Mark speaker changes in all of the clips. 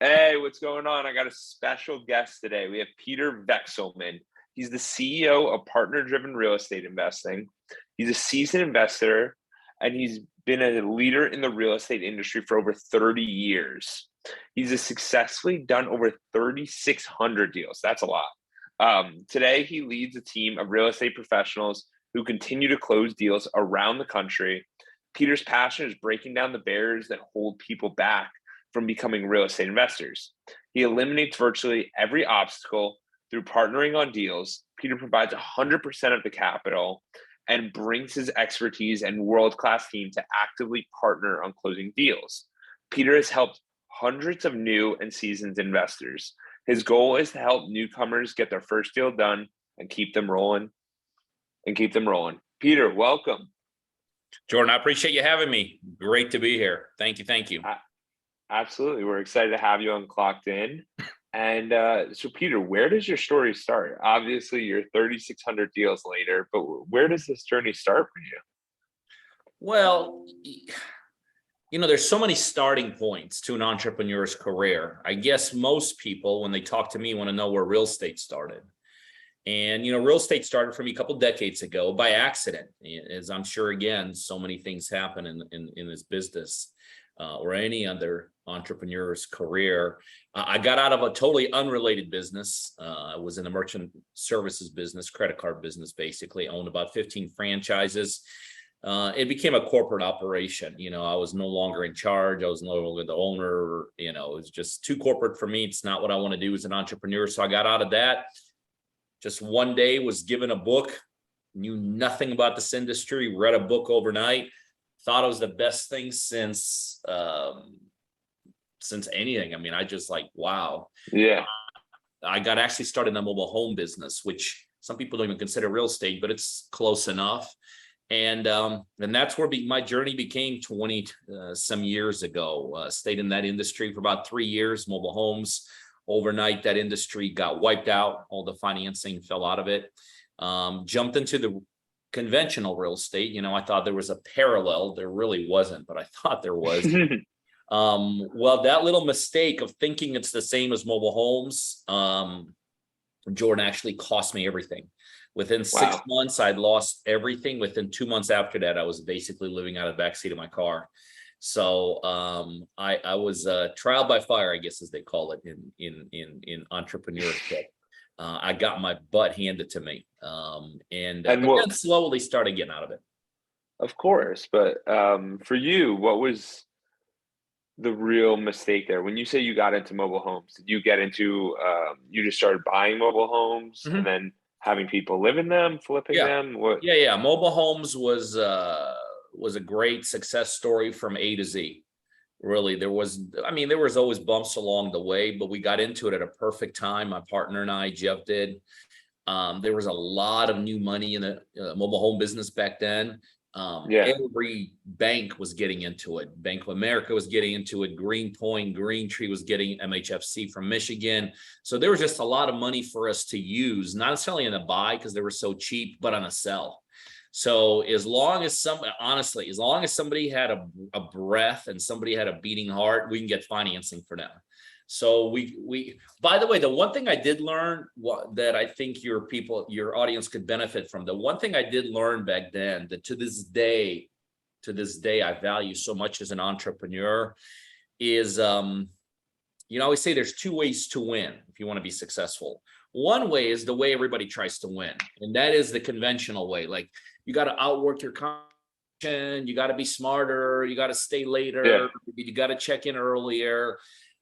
Speaker 1: Hey, what's going on? I got a special guest today. We have Peter Vekselman. He's the CEO of Partner Driven Real Estate Investing. He's a seasoned investor and he's been a leader in the real estate industry for over 30 years. He's successfully done over 3,600 deals. That's a lot. Today, he leads a team of real estate professionals who continue to close deals around the country. Peter's passion is breaking down the barriers that hold people back from becoming real estate investors. He eliminates virtually every obstacle through partnering on deals. Peter provides 100% of the capital and brings his expertise and world-class team to actively partner on closing deals. Peter has helped hundreds of new and seasoned investors. His goal is to help newcomers get their first deal done and keep them rolling. Peter, welcome.
Speaker 2: Jordan, I appreciate you having me. Great to be here. Thank you. Thank you.
Speaker 1: Absolutely. We're excited to have you on Clocked In. And so, Peter, where does your story start? Obviously, you're 3,600 deals later, but where does this journey start for you?
Speaker 2: Well, there's so many starting points to an entrepreneur's career. I guess most people, when they talk to me, want to know where real estate started. And, real estate started for me a couple decades ago by accident. As I'm sure, again, so many things happen in this business or any other entrepreneur's career. I got out of a totally unrelated business. I was in the merchant services business, credit card business, basically. Owned about 15 franchises. It became a corporate operation. I was no longer in charge. I was no longer the owner. It was just too corporate for me. It's not what I want to do as an entrepreneur. So I got out of that. Just one day was given a book, knew nothing about this industry, read a book overnight, thought it was the best thing since anything. I mean, I just wow.
Speaker 1: Yeah.
Speaker 2: I got actually started in the mobile home business, which some people don't even consider real estate, but it's close enough. And that's where my journey became 20 some years ago. Stayed in that industry for about 3 years, mobile homes. Overnight, that industry got wiped out. All the financing fell out of it. Jumped into the conventional real estate. I thought there was a parallel. There really wasn't, but I thought there was. Well, that little mistake of thinking it's the same as mobile homes, Jordan, actually cost me everything. Within 6 months, I'd lost everything. Within 2 months after that, I was basically living out of the backseat of my car. So I was trial by fire, I guess, as they call it in entrepreneurship. I got my butt handed to me, and then slowly started getting out of it.
Speaker 1: Of course, but for you, what was the real mistake there? When you say you got into mobile homes, did you get into you just started buying mobile homes and then having people live in them, flipping them? What?
Speaker 2: Yeah. Mobile homes was a great success story from A to Z. Really, there was always bumps along the way, but we got into it at a perfect time. My partner and I, Jeff, did. There was a lot of new money in the mobile home business back then. Every bank was getting into it. Bank of America was getting into it. Greenpoint, Greentree was getting MHFC from Michigan. So there was just a lot of money for us to use, not necessarily in a buy because they were so cheap, but on a sell. So as long as somebody had a breath and somebody had a beating heart, we can get financing for them. So we by the way, the one thing I did learn that I think your audience could benefit from, the one thing I did learn back then that to this day I value so much as an entrepreneur is, I always say there's two ways to win if you want to be successful. One way is the way everybody tries to win, and that is the conventional way. Like, you got to outwork your competition, you got to be smarter, you got to stay later, you got to check in earlier.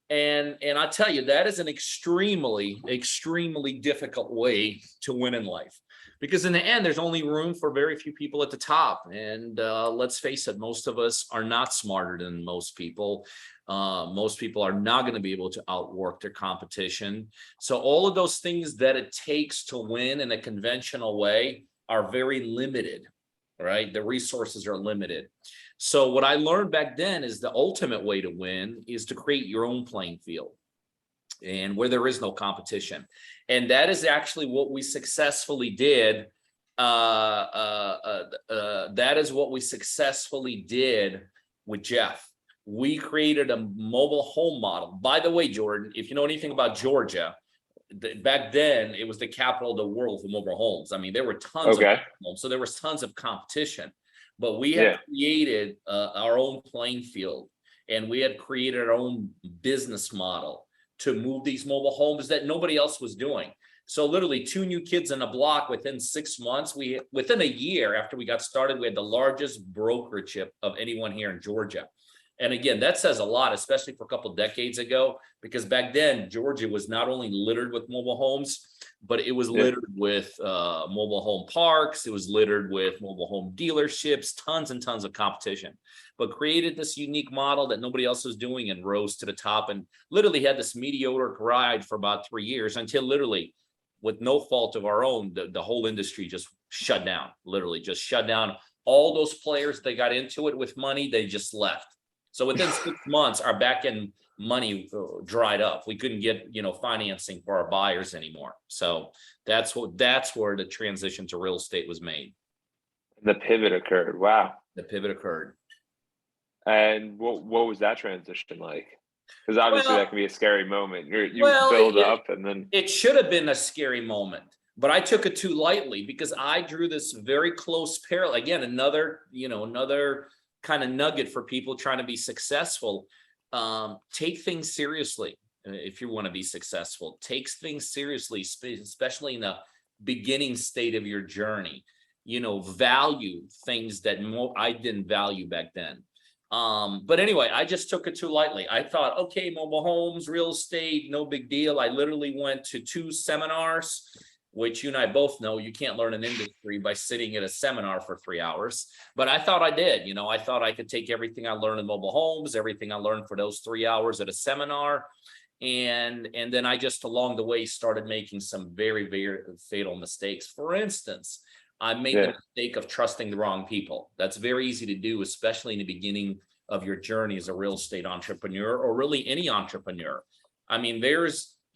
Speaker 2: And I tell you, that is an extremely, extremely difficult way to win in life, because in the end, there's only room for very few people at the top. And let's face it, most of us are not smarter than most people. Most people are not going to be able to outwork their competition. So all of those things that it takes to win in a conventional way are very limited, right? The resources are limited. So what I learned back then is the ultimate way to win is to create your own playing field, and where there is no competition. And that is actually what we successfully did. That is what we successfully did with Jeff. we created a mobile home model. By the way, Jordan, if you know anything about Georgia, back then it was the capital of the world for mobile homes. I mean, there were tons of
Speaker 1: Okay.
Speaker 2: homes, so there was tons of competition, but we had
Speaker 1: Yeah.
Speaker 2: created our own playing field, and we had created our own business model to move these mobile homes that nobody else was doing. So literally 2 new kids in a block within 6 months. Within a year after we got started, we had the largest brokerage of anyone here in Georgia. And again, that says a lot, especially for a couple of decades ago, because back then Georgia was not only littered with mobile homes, but it was littered with mobile home parks. It was littered with mobile home dealerships, tons and tons of competition, but created this unique model that nobody else was doing and rose to the top, and literally had this mediocre ride for about 3 years until literally, with no fault of our own, the whole industry just shut down, literally just shut down. All those players, they got into it with money, they just left. So within 6 months, our back end money dried up. We couldn't get, financing for our buyers anymore. So that's where the transition to real estate was made.
Speaker 1: The pivot occurred. Wow.
Speaker 2: The pivot occurred.
Speaker 1: And what was that transition like? Because obviously that can be a scary moment. You build up and then
Speaker 2: it should have been a scary moment, but I took it too lightly because I drew this very close parallel. Again, another kind of nugget for people trying to be successful. Take things seriously. If you want to be successful, take things seriously, especially in the beginning state of your journey. Value things that I didn't value back then. But anyway, I just took it too lightly. I thought, okay, mobile homes, real estate, no big deal. I literally went to 2 seminars, which you and I both know you can't learn an industry by sitting at a seminar for 3 hours. But I thought I did. I thought I could take everything I learned in mobile homes, everything I learned for those 3 hours at a seminar. And then I just along the way started making some very, very fatal mistakes. For instance, I made the mistake of trusting the wrong people. That's very easy to do, especially in the beginning of your journey as a real estate entrepreneur, or really any entrepreneur. I mean, I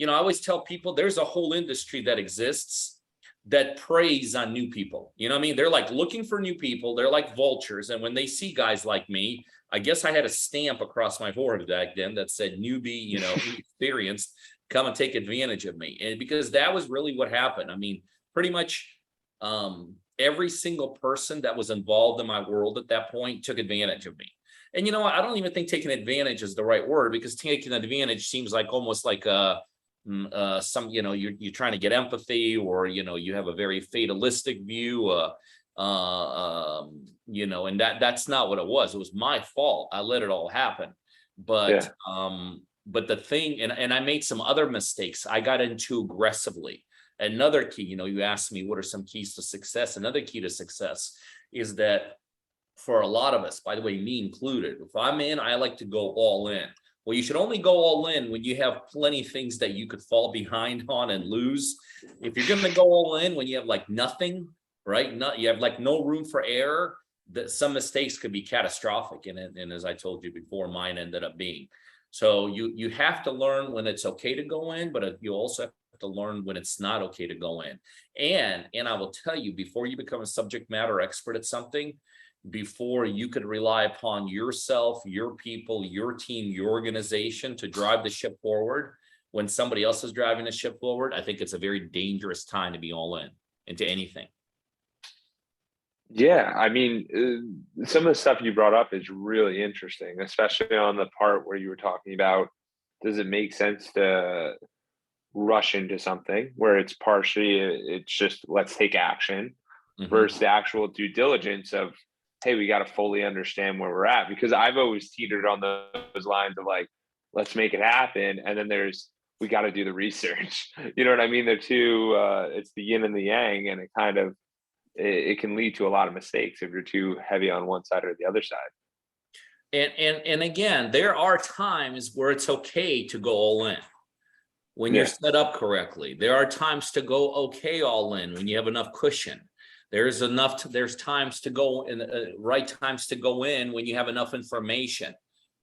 Speaker 2: always tell people there's a whole industry that exists that preys on new people. You know what I mean? They're like looking for new people. They're like vultures. And when they see guys like me, I guess I had a stamp across my forehead back then that said newbie, inexperienced, come and take advantage of me. And because that was really what happened. I mean, pretty much every single person that was involved in my world at that point took advantage of me. And you know what? I don't even think taking advantage is the right word, because taking advantage seems like almost like you're trying to get empathy, or you have a very fatalistic view, and that's not what it was. It was my fault. I let it all happen. But the thing, and I made some other mistakes. I got in too aggressively. Another key, you asked me what are some keys to success. Another key to success is that for a lot of us, by the way, me included, if I'm in, I like to go all in. Well, you should only go all in when you have plenty of things that you could fall behind on and lose. If you're going to go all in when you have like nothing, right? You have like no room for error, that some mistakes could be catastrophic. And as I told you before, mine ended up being. So you have to learn when it's okay to go in, but you also have to learn when it's not okay to go in. And I will tell you, before you become a subject matter expert at something, before you could rely upon yourself, your people, your team, your organization to drive the ship forward, when somebody else is driving the ship forward, I think it's a very dangerous time to be all in into anything.
Speaker 1: Yeah, I mean, some of the stuff you brought up is really interesting, especially on the part where you were talking about, does it make sense to rush into something where it's just let's take action, versus the actual due diligence of, hey, we got to fully understand where we're at. Because I've always teetered on those lines of like, let's make it happen. And then we got to do the research. You know what I mean? They're two, it's the yin and the yang, and it can lead to a lot of mistakes if you're too heavy on one side or the other side.
Speaker 2: And again, there are times where it's okay to go all in when you're set up correctly. There are times to go okay all in when you have enough cushion. There's times to go in, right times to go in when you have enough information.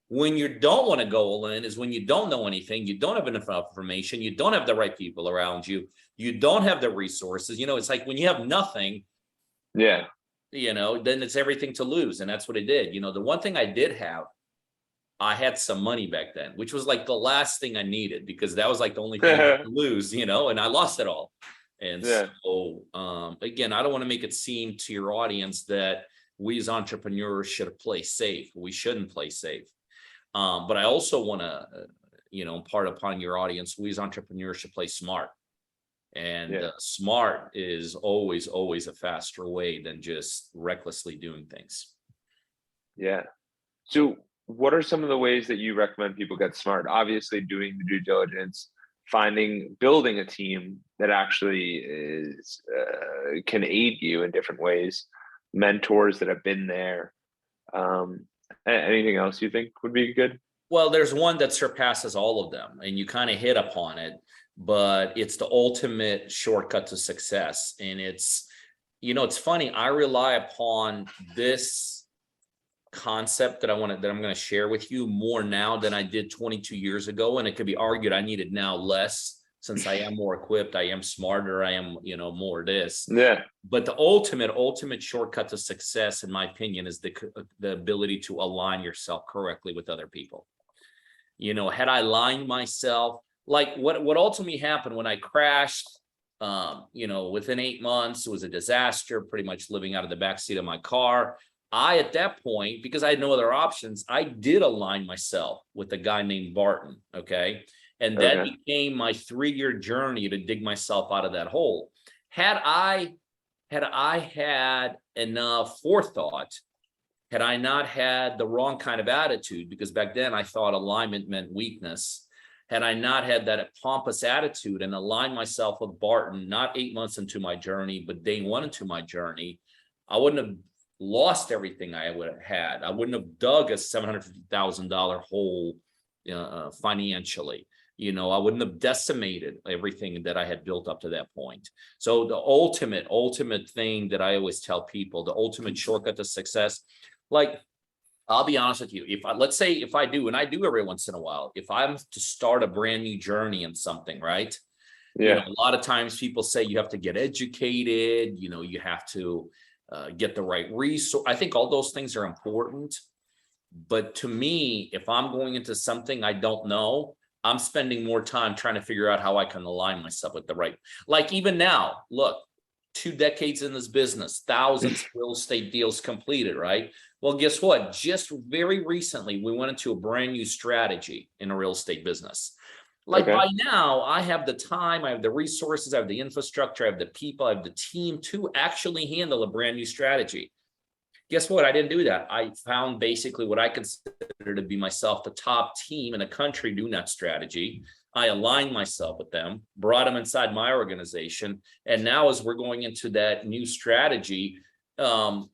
Speaker 2: When you don't want to go all in is when you don't know anything, you don't have enough information, you don't have the right people around you, you don't have the resources. It's like when you have nothing, then it's everything to lose. And that's what it did. The one thing I did have, I had some money back then, which was like the last thing I needed because that was like the only thing I had to lose, you know, and I lost it all. And
Speaker 1: Yeah.
Speaker 2: so, again, I don't want to make it seem to your audience that we as entrepreneurs should play safe. We shouldn't play safe. But I also want to, impart upon your audience, we as entrepreneurs should play smart. And
Speaker 1: Yeah.
Speaker 2: smart is always, always a faster way than just recklessly doing things.
Speaker 1: Yeah. So, what are some of the ways that you recommend people get smart? Obviously, doing the due diligence, building a team that actually is can aid you in different ways, mentors that have been there. Anything else you think would be good?
Speaker 2: Well, there's one that surpasses all of them, and you kind of hit upon it, but it's the ultimate shortcut to success. And it's funny, I rely upon this concept that I'm going to share with you more now than I did 22 years ago. And it could be argued I need it now less since I am more equipped, I am smarter, I am, more this.
Speaker 1: Yeah.
Speaker 2: But the ultimate shortcut to success, in my opinion, is the ability to align yourself correctly with other people. Had I aligned myself, like what ultimately happened when I crashed, within 8 months, it was a disaster, pretty much living out of the backseat of my car. At that point, because I had no other options, I did align myself with a guy named Barton. Okay. And that became my 3-year journey to dig myself out of that hole. Had I had enough forethought, had I not had the wrong kind of attitude, because back then I thought alignment meant weakness. Had I not had that pompous attitude and aligned myself with Barton, not 8 months into my journey, but day one into my journey, I wouldn't have lost everything I would have had. I wouldn't have dug a $750,000 hole financially. I wouldn't have decimated everything that I had built up to that point. So the ultimate thing that I always tell people, the ultimate shortcut to success, like, I'll be honest with you, let's say if I do, and I do every once in a while, if I'm to start a brand new journey in something, right?
Speaker 1: Yeah.
Speaker 2: A lot of times people say you have to get educated, you have to get the right resource. I think all those things are important. But to me, if I'm going into something I don't know, I'm spending more time trying to figure out how I can align myself with the right. Like even now, look, 2 decades in this business, thousands of real estate deals completed, right? Well, guess what? Just very recently, we went into a brand new strategy in a real estate business. Like by now, I have the time, I have the resources, I have the infrastructure, I have the people, I have the team to actually handle a brand new strategy. Guess what? I didn't do that. I found basically what I consider to be myself, the top team in the country doing that strategy. I aligned myself with them, brought them inside my organization. And now as we're going into that new strategy, I'm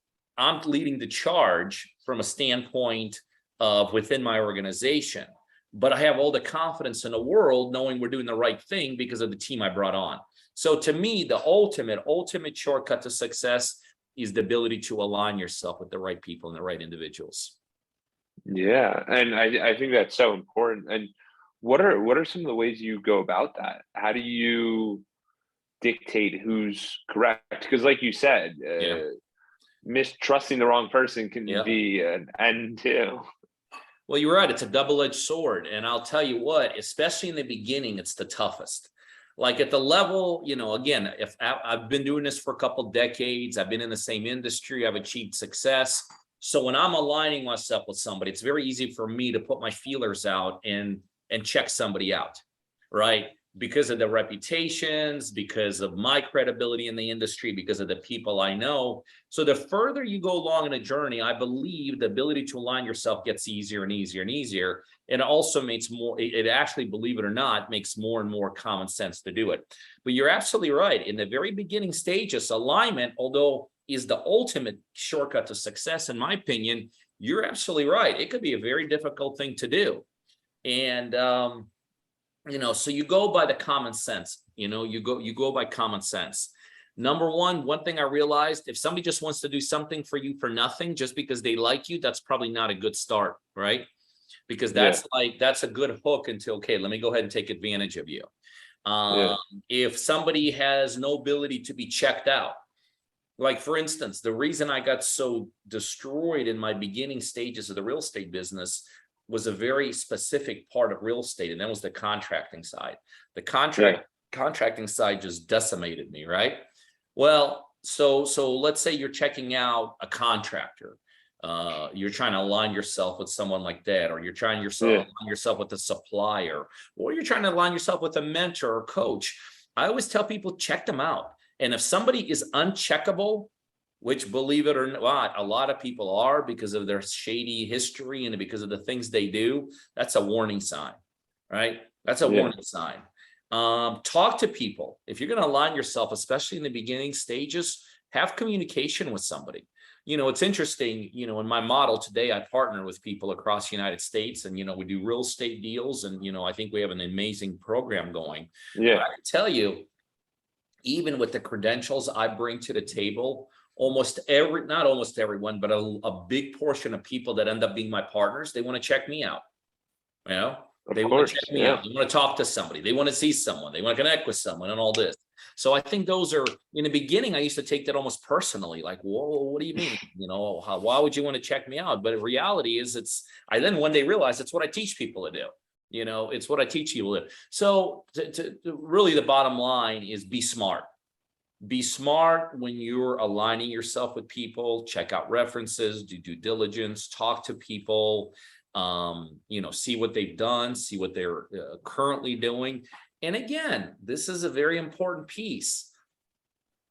Speaker 2: leading the charge from a standpoint of within my organization. But I have all the confidence in the world knowing we're doing the right thing because of the team I brought on. So to me, the ultimate shortcut to success is the ability to align yourself with the right people and the right individuals.
Speaker 1: Yeah. And I think that's so important. And what are some of the ways you go about that? How do you dictate who's correct? Because like you said, mistrusting the wrong person can be an end too.
Speaker 2: Well, you're right. It's a double-edged sword. And I'll tell you what, especially in the beginning, it's the toughest. Like at the level, again, if I've been doing this for a couple decades, I've been in the same industry, I've achieved success. So when I'm aligning myself with somebody, it's very easy for me to put my feelers out and check somebody out, right? Because of the reputations, because of my credibility in the industry, because of the people I know. So the further you go along in a journey, I believe the ability to align yourself gets easier and easier and easier. And it also makes it actually, believe it or not, makes more and more common sense to do it. But you're absolutely right. In the very beginning stages, alignment, although is the ultimate shortcut to success, in my opinion, you're absolutely right. It could be a very difficult thing to do. And, so you go by the common sense, you go by common sense. Number one thing I realized, if somebody just wants to do something for you for nothing, just because they like you, that's probably not a good start, right? Because that's a good hook until, okay, let me go ahead and take advantage of you. If somebody has no ability to be checked out, like for instance, the reason I got so destroyed in my beginning stages of the real estate business was a very specific part of real estate, and that was the contracting side. The
Speaker 1: Yeah.
Speaker 2: contracting side just decimated me, right? Well, so let's say you're checking out a contractor. You're trying to align yourself with someone like that, or you're trying
Speaker 1: Yeah.
Speaker 2: align yourself with a supplier, or you're trying to align yourself with a mentor or coach. I always tell people, check them out. And if somebody is uncheckable, which, believe it or not, a lot of people are, because of their shady history and because of the things they do, that's a warning sign, right? That's a
Speaker 1: Yeah.
Speaker 2: warning sign. Talk to people. If you're going to align yourself, especially in the beginning stages, have communication with somebody. It's interesting, in my model today, I partner with people across the United States, and, we do real estate deals, and, I think we have an amazing program going. But
Speaker 1: Yeah.
Speaker 2: I can tell you, even with the credentials I bring to the table, not almost everyone, but a big portion of people that end up being my partners, they want to check me out.
Speaker 1: Of
Speaker 2: They want
Speaker 1: course.
Speaker 2: to check me
Speaker 1: Yeah.
Speaker 2: out. They want to talk to somebody. They want to see someone. They want to connect with someone and all this. So I think those are, in the beginning, I used to take that almost personally, like, whoa, what do you mean? Why would you want to check me out? But the reality is, I then one day realized it's what I teach people to do. It's what I teach people to do. So really, the bottom line is be smart. Be smart when you're aligning yourself with people. Check out references, do due diligence, talk to people, see what they've done, see what they're currently doing. And again, this is a very important piece.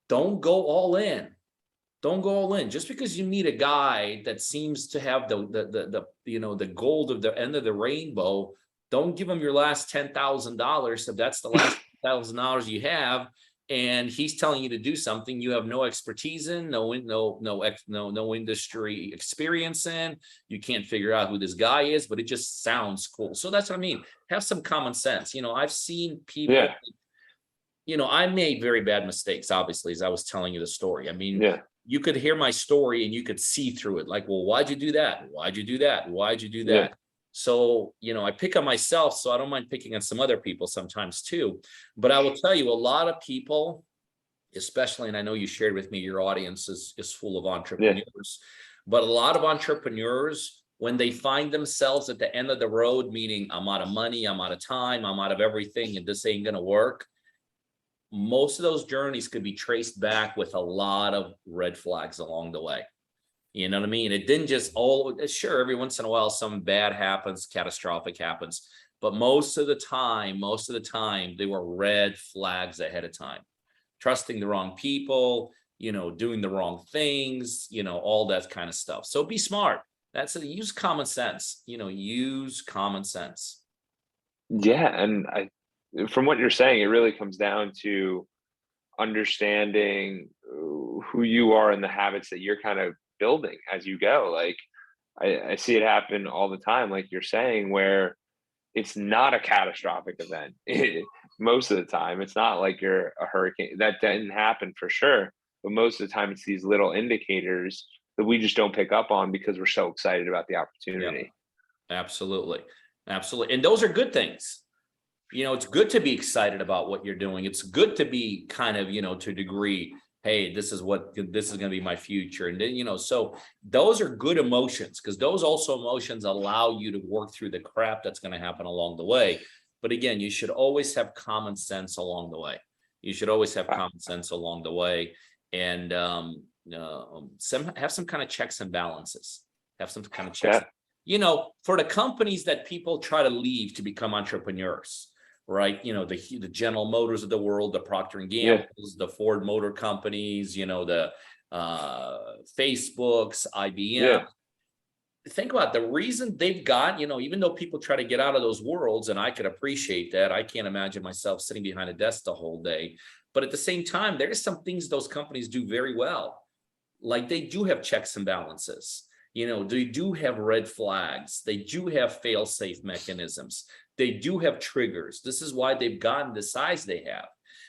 Speaker 2: Don't go all in. Don't go all in. Just because you meet a guy that seems to have the gold of the end of the rainbow, don't give him your last $10,000 if that's the last $1,000 you have, and he's telling you to do something you have no expertise in, no industry experience in. You can't figure out who this guy is, but it just sounds cool. So that's what I mean. Have some common sense. I've seen people.
Speaker 1: Yeah.
Speaker 2: I made very bad mistakes, obviously, as I was telling you the story. I mean,
Speaker 1: Yeah.
Speaker 2: you could hear my story and you could see through it. Like, well, why'd you do that? Why'd you do that? Why'd you do that?
Speaker 1: Yeah.
Speaker 2: So, I pick on myself, so I don't mind picking on some other people sometimes too. But I will tell you, a lot of people, especially, and I know you shared with me, your audience is full of entrepreneurs, but a lot of entrepreneurs, when they find themselves at the end of the road, meaning I'm out of money, I'm out of time, I'm out of everything, and this ain't going to work, most of those journeys could be traced back with a lot of red flags along the way. You know what I mean? It didn't just sure, every once in a while, something bad happens, catastrophic happens. But most of the time, they were red flags ahead of time. Trusting the wrong people, doing the wrong things, all that kind of stuff. So be smart. Use common sense, use common sense.
Speaker 1: Yeah. And from what you're saying, it really comes down to understanding who you are and the habits that you're kind of building as you go. Like I see it happen all the time, like you're saying, where it's not a catastrophic event. Most of the time, it's not like you're a hurricane. That didn't happen for sure. But most of the time, it's these little indicators that we just don't pick up on because we're so excited about the
Speaker 2: Yeah,
Speaker 1: opportunity.
Speaker 2: absolutely. Absolutely. And those are good things. It's good to be excited about what you're doing. It's good to be kind of, to a degree, hey, this is going to be my future. And then, so those are good emotions, because those also emotions allow you to work through the crap that's going to happen along the way. But again, you should always have common sense along the way. And have some kind of checks and balances. Have some kind of checks.
Speaker 1: Yeah.
Speaker 2: For the companies that people try to leave to become entrepreneurs, right? The General Motors of the world, the Procter and Gamble's, the Ford Motor Companies, the Facebooks, IBM.
Speaker 1: Yeah.
Speaker 2: Think about the reason they've got, even though people try to get out of those worlds, and I could appreciate that. I can't imagine myself sitting behind a desk the whole day. But at the same time, there's some things those companies do very well. Like they do have checks and balances. They do have red flags. They do have fail-safe mechanisms. They do have triggers. This is why they've gotten the size they have.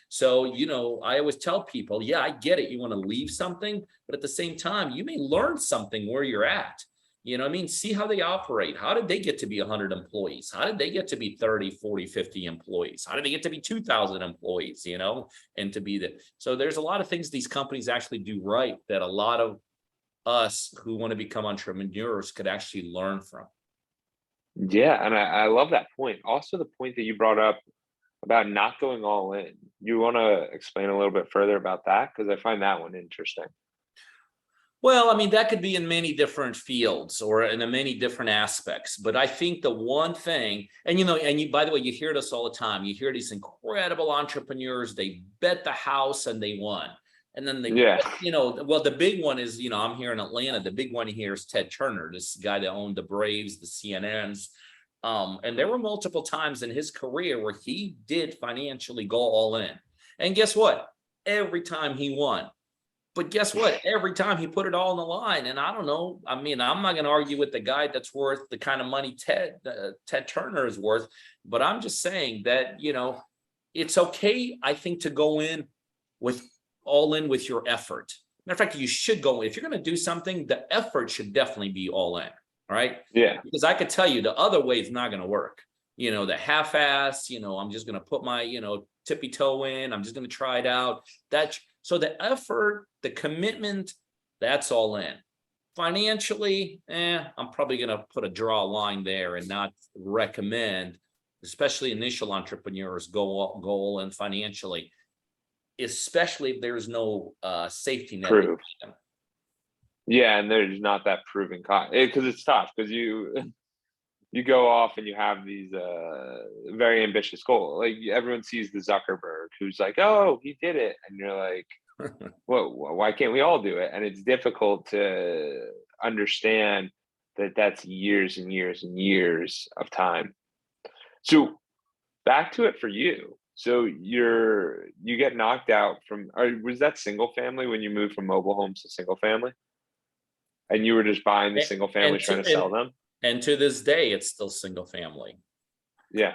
Speaker 2: So, I always tell people, yeah, I get it. You want to leave something, but at the same time, you may learn something where you're at. See how they operate. How did they get to be 100 employees? How did they get to be 30, 40, 50 employees? How did they get to be 2,000 employees, and to be that? So there's a lot of things these companies actually do right that a lot of us who want to become entrepreneurs could actually learn from.
Speaker 1: Yeah, and I love that point. Also, the point that you brought up about not going all in. You want to explain a little bit further about that? Because I find that one interesting.
Speaker 2: Well, I mean, that could be in many different fields or in many different aspects. But I think the one thing, and by the way, you hear this all the time. You hear these incredible entrepreneurs, they bet the house and they won. And then they,
Speaker 1: Yeah,
Speaker 2: well, the big one is, I'm here in Atlanta. The big one here is Ted Turner, this guy that owned the Braves, the CNNs. And there were multiple times in his career where he did financially go all in. And guess what? Every time he won. But guess what? Every time he put it all on the line, and I don't know. I mean, I'm not going to argue with the guy that's worth the kind of money Ted Turner is worth, but I'm just saying that it's okay, I think, to go in with all in with your effort. Matter of fact, you should go if you're going to do something. The effort should definitely be all in. All right,
Speaker 1: yeah,
Speaker 2: because I could tell you the other way is not going to work. The half-ass. I'm just going to put my tippy toe in. I'm just going to try it out. So the effort, the commitment, that's all in. Financially, I'm probably going to put a draw line there and not recommend, especially initial entrepreneurs, go all in financially, especially if there's no safety net.
Speaker 1: proof. Yeah, and there's not that proven because it's tough because you go off and you have these very ambitious goals. Like everyone sees the Zuckerberg who's like, oh, he did it, and you're like, well, why can't we all do it? And it's difficult to understand that that's years and years and years of time. So back to it for you. So you get knocked out from, or was that single family when you moved from mobile homes to single family? And you were just buying the single family trying to sell them?
Speaker 2: And to this day, it's still single family.
Speaker 1: Yeah.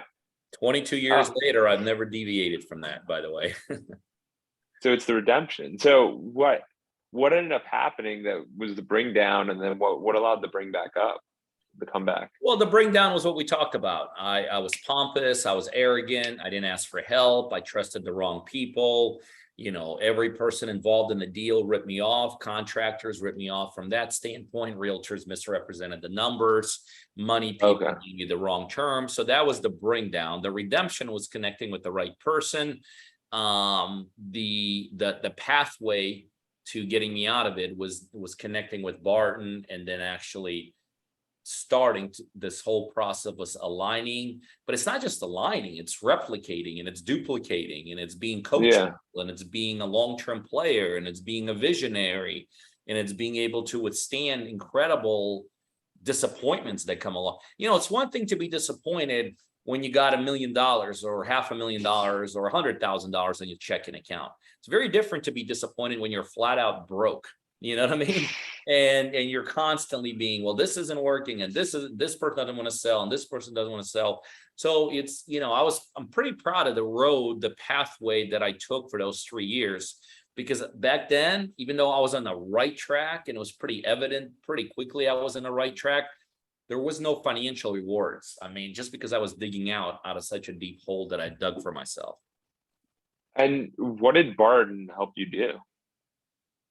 Speaker 2: 22 years later, I've never deviated from that, by the way.
Speaker 1: So it's the redemption. So what ended up happening that was the bring down, and then what allowed the bring back up, the comeback?
Speaker 2: Well, the bring down was what we talked about. I was pompous, I was arrogant, I didn't ask for help, I trusted the wrong people. Every person involved in the deal ripped me off. Contractors ripped me off from that standpoint. Realtors misrepresented the numbers. Money people gave you the wrong terms. So that was the bring down. The redemption was connecting with the right person. The pathway to getting me out of it was connecting with Barton, and then actually starting this whole process was aligning. But it's not just aligning, it's replicating and it's duplicating and it's being coachable and it's being a long-term player and it's being a visionary and it's being able to withstand incredible disappointments that come along. It's one thing to be disappointed when you got $1 million or $500,000 or $100,000 in your checking account. It's very different to be disappointed when you're flat out broke. You know what I mean? And you're constantly being, well, this isn't working, and this person doesn't want to sell, and this person doesn't want to sell. So it's, I'm pretty proud of the pathway that I took for those 3 years, because back then, even though I was on the right track and it was pretty evident pretty quickly I was on the right track, there was no financial rewards. I mean, just because I was digging out of such a deep hole that I dug for myself.
Speaker 1: And what did Barton help you do?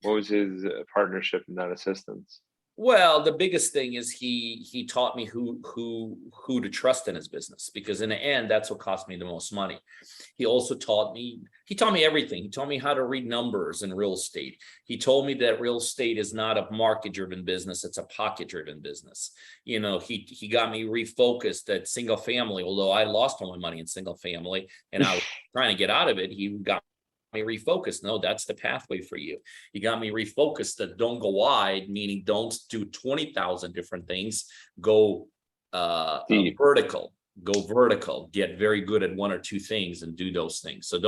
Speaker 1: What was his partnership in that assistance?
Speaker 2: Well, the biggest thing is he taught me who to trust in his business, because in the end, that's what cost me the most money. He also taught me everything. He taught me how to read numbers in real estate. He told me that real estate is not a market-driven business, it's a pocket-driven business. He got me refocused at single family, although I lost all my money in single family and I was trying to get out of it. He got me refocused. No, that's the pathway for you. He got me refocused that don't go wide, meaning don't do 20,000 different things. Go vertical. Go vertical. Get very good at one or two things and do those things. So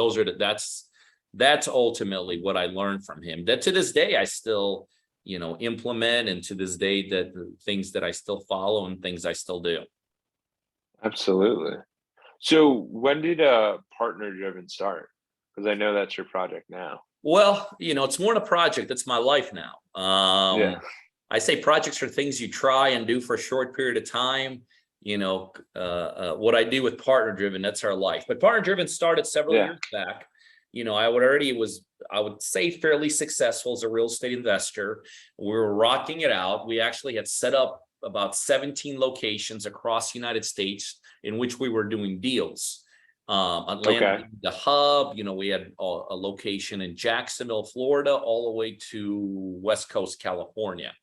Speaker 2: that's ultimately what I learned from him. That to this day I still implement, and to this day that the things that I still follow and things I still do.
Speaker 1: Absolutely. So when did Partner Driven start? Because I know that's your project now.
Speaker 2: Well, it's more than a project. It's my life now. I say projects are things you try and do for a short period of time. What I do with Partner Driven, that's our life. But Partner Driven started several years back. I would say fairly successful as a real estate investor. We were rocking it out. We actually had set up about 17 locations across the United States in which we were doing deals. Atlanta,
Speaker 1: Okay.
Speaker 2: the hub, we had a location in Jacksonville, Florida, all the way to West Coast, California.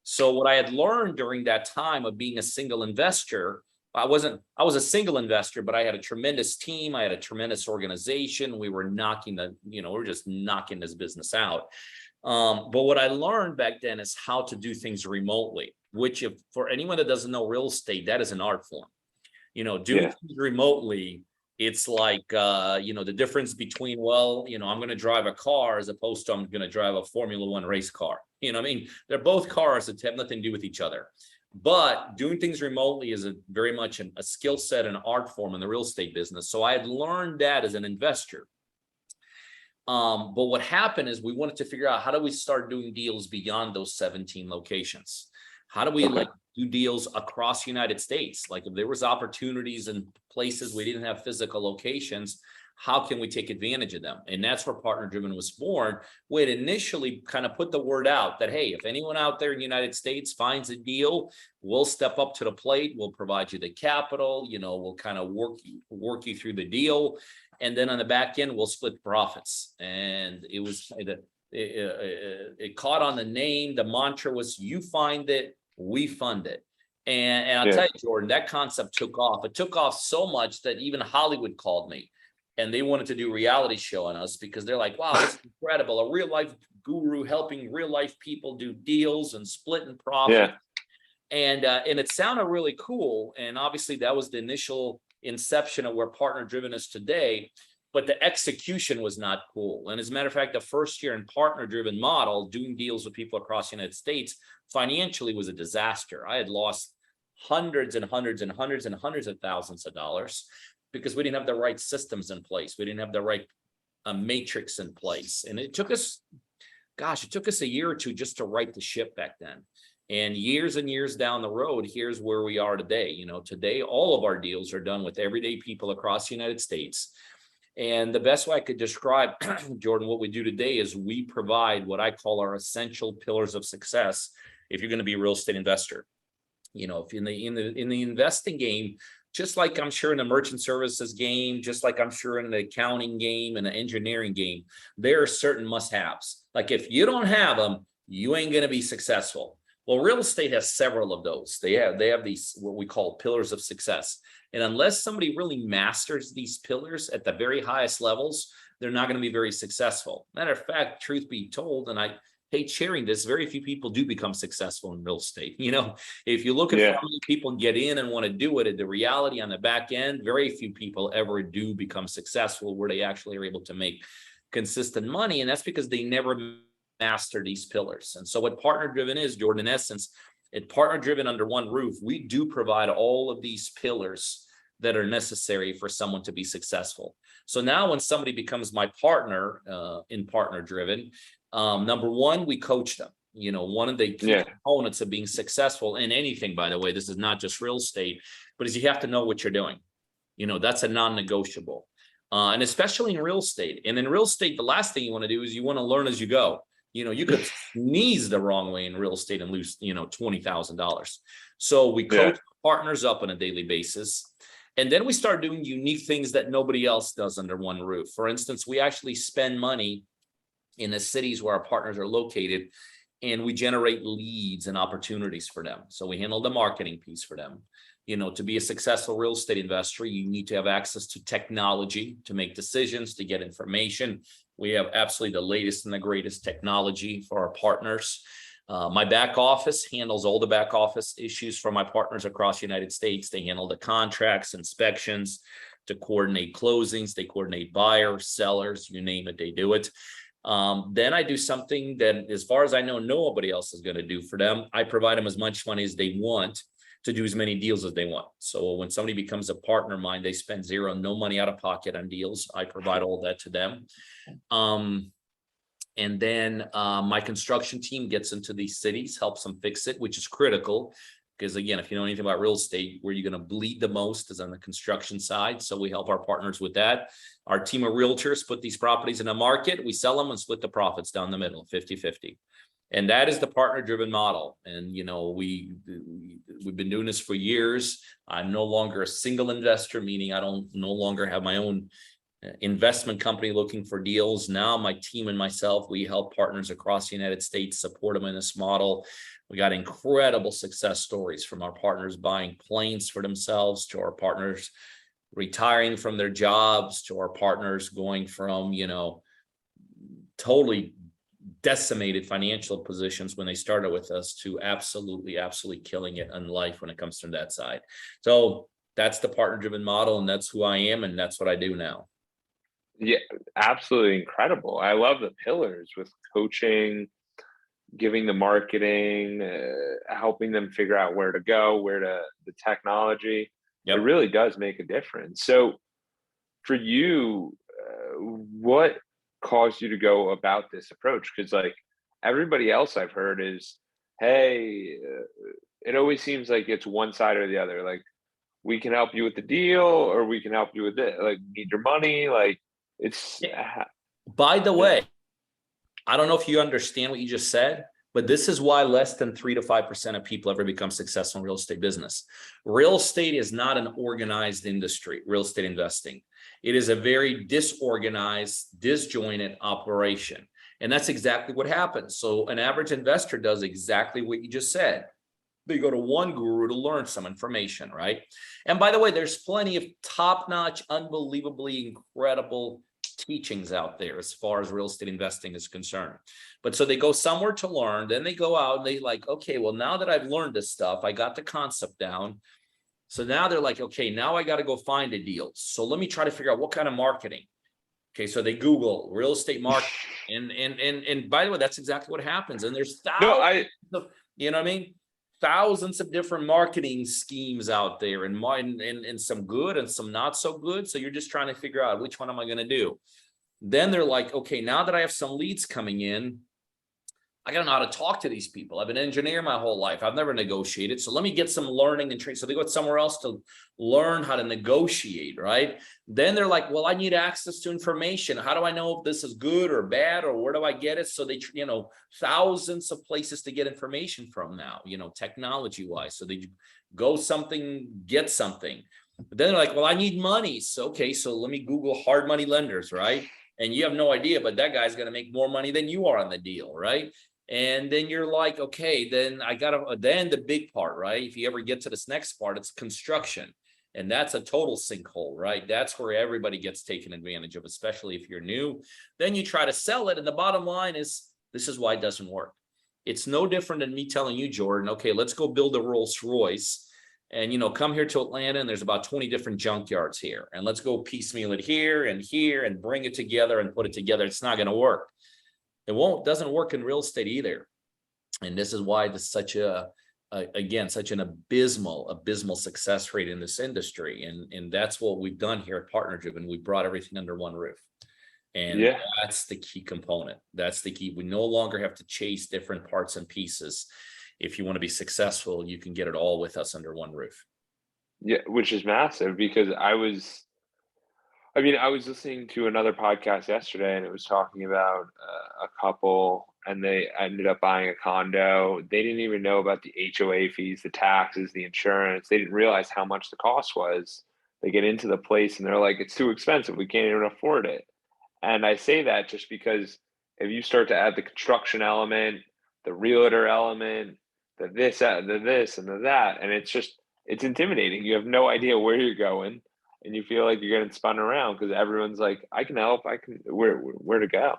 Speaker 2: So what I had learned during that time of being a single investor, I was a single investor, but I had a tremendous team. I had a tremendous organization. We were just knocking this business out. But what I learned back then is how to do things remotely, which if for anyone that doesn't know real estate, that is an art form. Doing things remotely, it's like, the difference between, I'm going to drive a car as opposed to I'm going to drive a Formula One race car. They're both cars that have nothing to do with each other. But doing things remotely is very much a skill set and art form in the real estate business. So I had learned that as an investor. But what happened is we wanted to figure out, how do we start doing deals beyond those 17 locations? How do we do deals across the United States? Like if there was opportunities in places we didn't have physical locations, how can we take advantage of them? And that's where Partner Driven was born. We had initially kind of put the word out that, hey, if anyone out there in the United States finds a deal, we'll step up to the plate. We'll provide you the capital. We'll kind of work you through the deal. And then on the back end, we'll split profits. And it caught on the name. The mantra was, you find it, we fund it. And I'll tell you, Jordan, that concept took off. It took off so much that even Hollywood called me. And they wanted to do a reality show on us because they're like, wow, this is incredible. A real life guru helping real life people do deals and splitting profit. And it sounded really cool. And obviously that was the initial inception of where Partner Driven is today. But the execution was not cool. And as a matter of fact, the first year in Partner Driven model, doing deals with people across the United States, financially was a disaster. I had lost hundreds and hundreds and hundreds and hundreds of thousands of dollars, because we didn't have the right systems in place. We didn't have the right matrix in place. And it took us a year or two just to right the ship back then. And years down the road, here's where we are today. Today, all of our deals are done with everyday people across the United States. And the best way I could describe, Jordan, what we do today is we provide what I call our essential pillars of success if you're going to be a real estate investor. If in the investing game, just like I'm sure in the merchant services game, just like I'm sure in the accounting game and the engineering game, there are certain must-haves. Like if you don't have them, you ain't going to be successful. Well, real estate has several of those. They have these, what we call pillars of success. And unless somebody really masters these pillars at the very highest levels, they're not going to be very successful. Matter of fact, truth be told, and I hate sharing this, very few people do become successful in real estate. If you look at how many people get in and want to do it, the reality on the back end, very few people ever do become successful where they actually are able to make consistent money. And that's because they never master these pillars. And so what Partner Driven is, Jordan, in essence, at Partner Driven under one roof, we do provide all of these pillars that are necessary for someone to be successful. So now when somebody becomes my partner in Partner Driven, number one, we coach them. One of the key components of being successful in anything, by the way, this is not just real estate, but is you have to know what you're doing. That's a non-negotiable. And especially in real estate. And in real estate, the last thing you want to do is you want to learn as you go. You could sneeze the wrong way in real estate and lose, $20,000. So we coach partners up on a daily basis. And then we start doing unique things that nobody else does under one roof. For instance, we actually spend money in the cities where our partners are located, and we generate leads and opportunities for them. So we handle the marketing piece for them. To be a successful real estate investor, you need to have access to technology to make decisions, to get information. We have absolutely the latest and the greatest technology for our partners. My back office handles all the back office issues for my partners across the United States. They handle the contracts, inspections, to coordinate closings. They coordinate buyers, sellers, you name it, they do it. Then I do something that, as far as I know, nobody else is going to do for them. I provide them as much money as they want to do as many deals as they want. So when somebody becomes a partner of mine, they spend no money out of pocket on deals. I provide all that to them. And then my construction team gets into these cities, helps them fix it, which is critical. Because again, if you know anything about real estate, where you're going to bleed the most is on the construction side. So we help our partners with that. Our team of realtors put these properties in the market. We sell them and split the profits down the middle, 50-50. And that is the partner-driven model. And, we've been doing this for years. I'm no longer a single investor, meaning I don't no longer have my own investment company looking for deals. Now my team and myself, we help partners across the United States, support them in this model. We got incredible success stories from our partners buying planes for themselves, to our partners retiring from their jobs, to our partners going from, totally decimated financial positions when they started with us to absolutely killing it in life when it comes from that side. So that's the partner-driven model, and that's who I am, and that's what I do now.
Speaker 1: Yeah, absolutely incredible. I love the pillars with coaching, giving the marketing, helping them figure out where to go, the technology. It
Speaker 2: Yep.
Speaker 1: really does make a difference. So for you, what caused you to go about this approach? Because like everybody else I've heard is, hey, it always seems like it's one side or the other. Like we can help you with the deal, or we can help you with it. Like need your money. Like it's
Speaker 2: By the
Speaker 1: yeah.
Speaker 2: way, I don't know if you understand what you just said, but this is why less than 3 to 5% of people ever become successful in real estate business. Real estate is not an organized industry, real estate investing. It is a very disorganized, disjointed operation. And that's exactly what happens. So an average investor does exactly what you just said. They go to one guru to learn some information, right? And by the way, there's plenty of top-notch, unbelievably incredible teachings out there as far as real estate investing is concerned. But so they go somewhere to learn, then they go out and they like, okay, well, now that I've learned this stuff, I got the concept down. So now they're like, okay, now I got to go find a deal. So let me try to figure out what kind of marketing. Okay, so they Google real estate marketing. And by the way, that's exactly what happens. And there's
Speaker 1: No,
Speaker 2: thousands of, you know what I mean? Thousands of different marketing schemes out there, and some good and some not so good. So you're just trying to figure out which one am I going to do. Then they're like, okay, now that I have some leads coming in, I got to know how to talk to these people. I've been an engineer my whole life. I've never negotiated. So let me get some learning and training. So they go somewhere else to learn how to negotiate, right? Then they're like, well, I need access to information. How do I know if this is good or bad, or where do I get it? So they, thousands of places to get information from now, technology wise. So they go something, get something. But then they're like, well, I need money. So, okay, so let me Google hard money lenders, right? And you have no idea, but that guy's going to make more money than you are on the deal, right? And then you're like, okay, then then the big part, right? If you ever get to this next part, it's construction. And that's a total sinkhole, right? That's where everybody gets taken advantage of, especially if you're new. Then you try to sell it. And the bottom line is, this is why it doesn't work. It's no different than me telling you, Jordan, okay, let's go build a Rolls Royce. And, come here to Atlanta, and there's about 20 different junkyards here. And let's go piecemeal it here and bring it together and put it together. It's not going to work. Doesn't work in real estate either. And this is why there's such such an abysmal success rate in this industry. And that's what we've done here at Partner Driven. We brought everything under one roof. And that's the key component. That's the key. We no longer have to chase different parts and pieces. If you want to be successful, you can get it all with us under one roof.
Speaker 1: Yeah, which is massive, because I was listening to another podcast yesterday, and it was talking about a couple, and they ended up buying a condo. They didn't even know about the HOA fees, the taxes, the insurance. They didn't realize how much the cost was. They get into the place and they're like, it's too expensive. We can't even afford it. And I say that just because if you start to add the construction element, the realtor element, the this, and the that, and it's intimidating. You have no idea where you're going, and you feel like you're getting spun around because everyone's like, I can help. I can, where to go.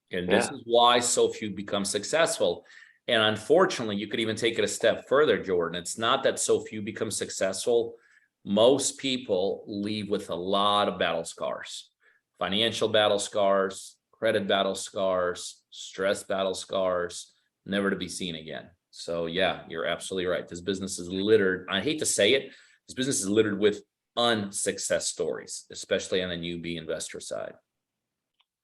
Speaker 2: And this is why so few become successful. And unfortunately, you could even take it a step further, Jordan. It's not that so few become successful. Most people leave with a lot of battle scars, financial battle scars, credit battle scars, stress battle scars, never to be seen again. So yeah, you're absolutely right. This business is littered. I hate to say it. This business is littered with unsuccess stories, especially on the newbie investor side.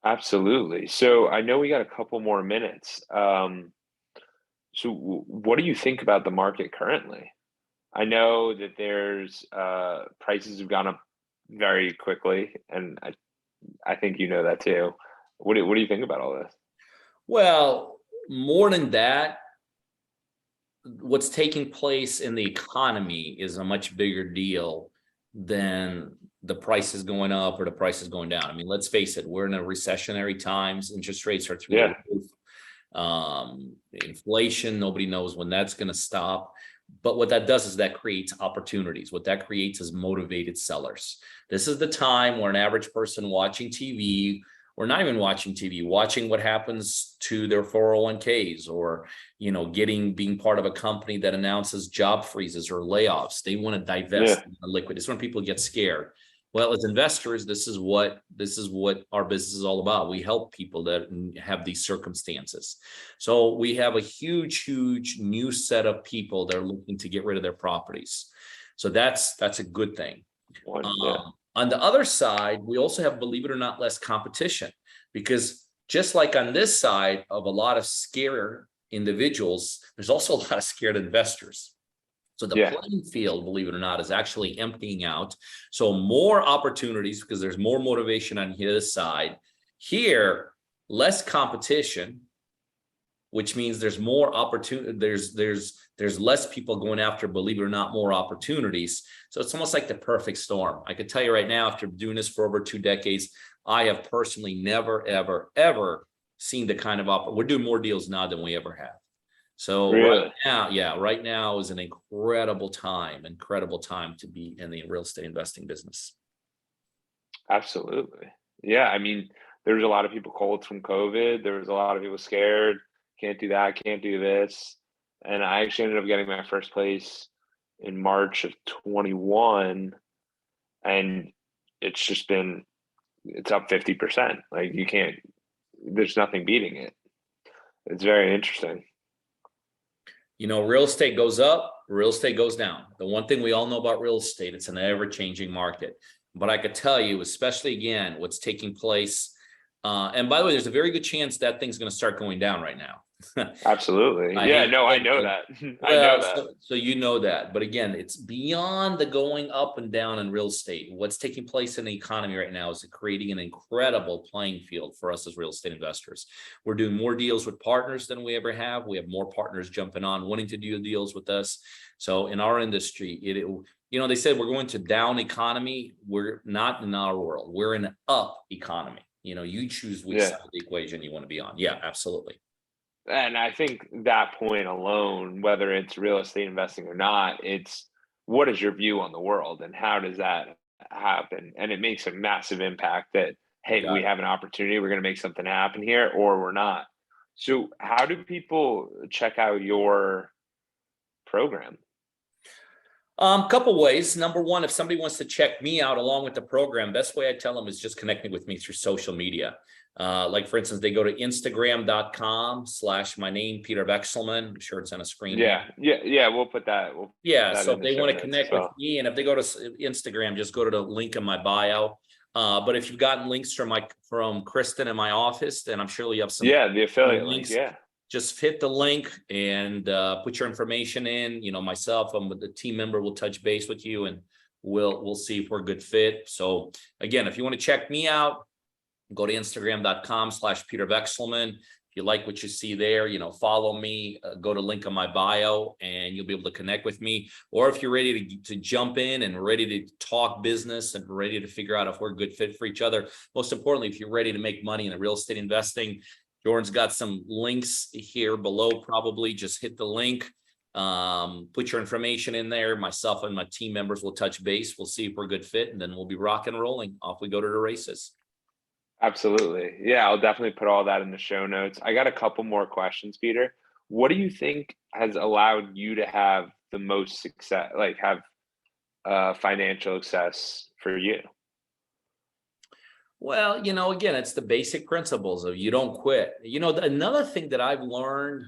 Speaker 1: Absolutely. So I know we got a couple more minutes. So what do you think about the market currently? I know that there's prices have gone up very quickly, and I think you know that too. What do you think about all this?
Speaker 2: Well, more than that, what's taking place in the economy is a much bigger deal than the prices going up or the prices going down. I mean, let's face it, we're in a recessionary times. Interest rates are through the roof. Inflation, nobody knows when that's going to stop. But what that does is that creates opportunities. What that creates is motivated sellers. This is the time where an average person watching TV, or not even watching TV, watching what happens to their 401ks, or, being part of a company that announces job freezes or layoffs. They want to divest in the liquid. It's when people get scared. Well, as investors, this is what our business is all about. We help people that have these circumstances. So we have a huge new set of people that are looking to get rid of their properties. So that's a good thing. On the other side, we also have, believe it or not, less competition, because just like on this side of a lot of scared individuals, there's also a lot of scared investors. So the playing field, believe it or not, is actually emptying out. So more opportunities because there's more motivation on his side. Here, less competition, which means there's more opportunity. There's less people going after, believe it or not, more opportunities. So it's almost like the perfect storm. I could tell you right now, after doing this for over 2 decades, I have personally never, ever seen the kind of we're doing more deals now than we ever have. So right now is an incredible time to be in the real estate investing business.
Speaker 1: Absolutely. Yeah. I mean, there's a lot of people cold from COVID. There was a lot of people scared. Can't do that. Can't do this. And I actually ended up getting my first place in March of 21. And it's up 50%. Like there's nothing beating it. It's very interesting.
Speaker 2: Real estate goes up, real estate goes down. The one thing we all know about real estate, it's an ever-changing market. But I could tell you, especially again, what's taking place. And by the way, there's a very good chance that thing's going to start going down right now.
Speaker 1: Absolutely. I know that. I know that.
Speaker 2: So you know that. But again, it's beyond the going up and down in real estate. What's taking place in the economy right now is creating an incredible playing field for us as real estate investors. We're doing more deals with partners than we ever have. We have more partners jumping on, wanting to do deals with us. So in our industry, they said we're going to down economy. We're not in our world. We're in an up economy. You choose which side of the equation you want to be on. Yeah, absolutely.
Speaker 1: And I think that point alone, whether it's real estate investing or not, it's what is your view on the world and how does that happen? And it makes a massive impact that, hey, we have an opportunity, we're going to make something happen here, or we're not. So how do people check out your program?
Speaker 2: Couple ways. Number one, if somebody wants to check me out along with the program, best way I tell them is just connecting with me through social media. Like for instance, they go to Instagram.com/my name, Peter Vekselman. I'm sure it's on a screen.
Speaker 1: Yeah. We'll put that.
Speaker 2: So if they want to connect with me, and if they go to Instagram, just go to the link in my bio. But if you've gotten links from Kristen in my office, then I'm sure you have some.
Speaker 1: Yeah, the affiliate links. Yeah.
Speaker 2: Just hit the link and put your information in. Myself, the team member will touch base with you, and we'll see if we're a good fit. So again, if you want to check me out, go to Instagram.com/Peter Vekselman. If you like what you see there, follow me, go to link in my bio, and you'll be able to connect with me. Or if you're ready to jump in and ready to talk business and ready to figure out if we're a good fit for each other, most importantly, if you're ready to make money in the real estate investing, Jordan's got some links here below. Probably just hit the link, put your information in there. Myself and my team members will touch base. We'll see if we're a good fit, and then we'll be rock and rolling. Off we go to the races.
Speaker 1: Absolutely. Yeah, I'll definitely put all that in the show notes. I got a couple more questions, Peter. What do you think has allowed you to have the most success, like have financial success for you?
Speaker 2: Well, again, it's the basic principles of you don't quit. Another thing that I've learned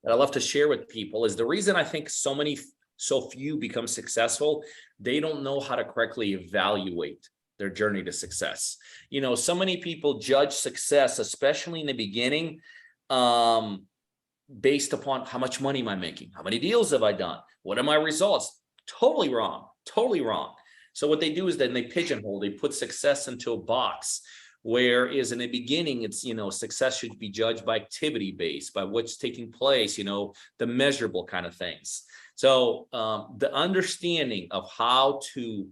Speaker 2: that I love to share with people is the reason I think so few become successful, they don't know how to correctly evaluate their journey to success. So many people judge success, especially in the beginning, based upon how much money am I making? How many deals have I done? What are my results? Totally wrong. So what they do is then they pigeonhole, they put success into a box Whereas in the beginning, it's, success should be judged by activity based, by what's taking place, the measurable kind of things. So the understanding of how to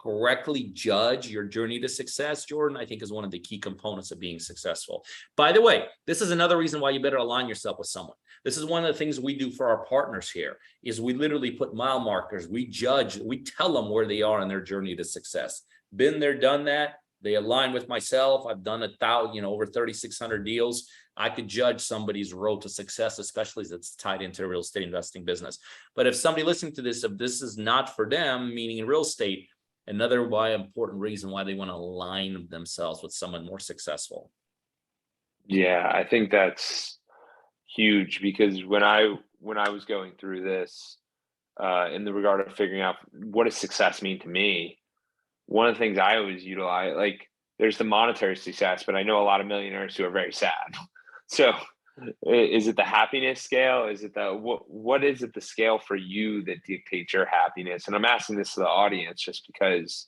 Speaker 2: correctly judge your journey to success, Jordan, I think is one of the key components of being successful. By the way, this is another reason why you better align yourself with someone. This is one of the things we do for our partners here, is we literally put mile markers. We judge, we tell them where they are in their journey to success. Been there, done that. They align with myself. I've done over 3,600 deals. I could judge somebody's road to success, especially as it's tied into the real estate investing business. But if somebody listening to this, if this is not for them, meaning in real estate, another important reason why they want to align themselves with someone more successful.
Speaker 1: Yeah, I think that's huge, because when I was going through this, in the regard of figuring out what does success mean to me, one of the things I always utilize, like, there's the monetary success, but I know a lot of millionaires who are very sad. So is it the happiness scale? Is it what is it the scale for you that dictates your happiness? And I'm asking this to the audience just because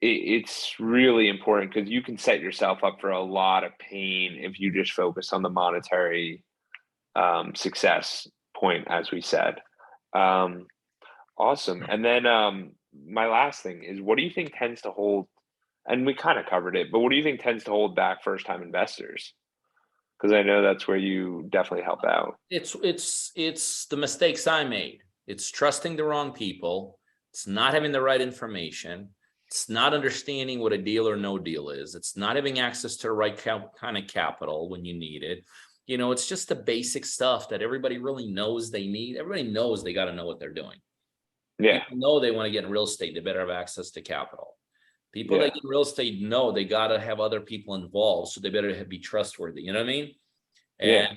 Speaker 1: it's really important, because you can set yourself up for a lot of pain if you just focus on the monetary success point, as we said. Awesome. And then my last thing is, what do you think tends to hold, and we kind of covered it, but what do you think tends to hold back first-time investors? Because I know that's where you definitely help out.
Speaker 2: It's the mistakes I made. It's trusting the wrong people. It's not having the right information. It's not understanding what a deal or no deal is. It's not having access to the right kind of capital when you need it. It's just the basic stuff that everybody really knows they need. Everybody knows they got to know what they're doing.
Speaker 1: Yeah.
Speaker 2: People know they want to get in real estate, they better have access to capital. People
Speaker 1: Yeah.
Speaker 2: that get in real estate know they got to have other people involved, so they better be trustworthy. You know what I mean?
Speaker 1: Yeah.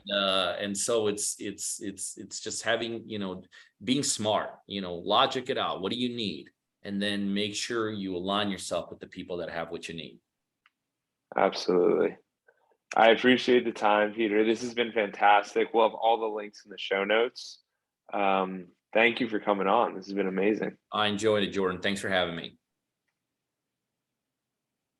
Speaker 2: And so it's just having, being smart, logic it out. What do you need? And then make sure you align yourself with the people that have what you need.
Speaker 1: Absolutely. I appreciate the time, Peter. This has been fantastic. We'll have all the links in the show notes. Thank you for coming on. This has been amazing.
Speaker 2: I enjoyed it, Jordan. Thanks for having me.